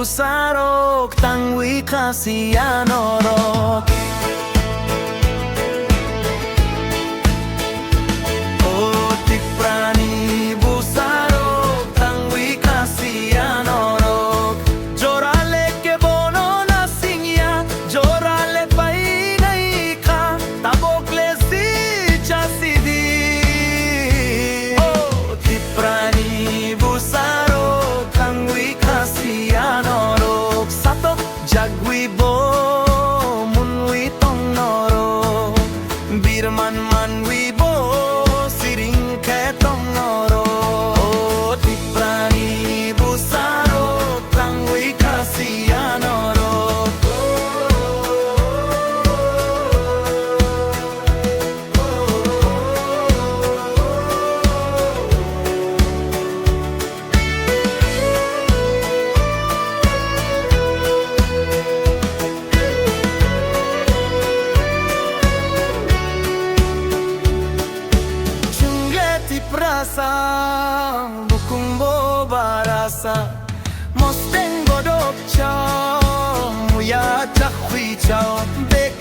busarok tangwi kasihan orok. Oh ti prani busarok tangwi kasihan orok. Jorale ke bono nasingya, jorale painai ka, tabokle si chasidi. Oh ti prani busarok tangwi kasihan orok. Satok jagwi bo munwi tong norok. Birman manwi bo siring ketong norok. Oh ti prani busarok tangwi kasihan orok. Ti prasa bukung bo barasa mos tengo dok chao muya chakwi chao bek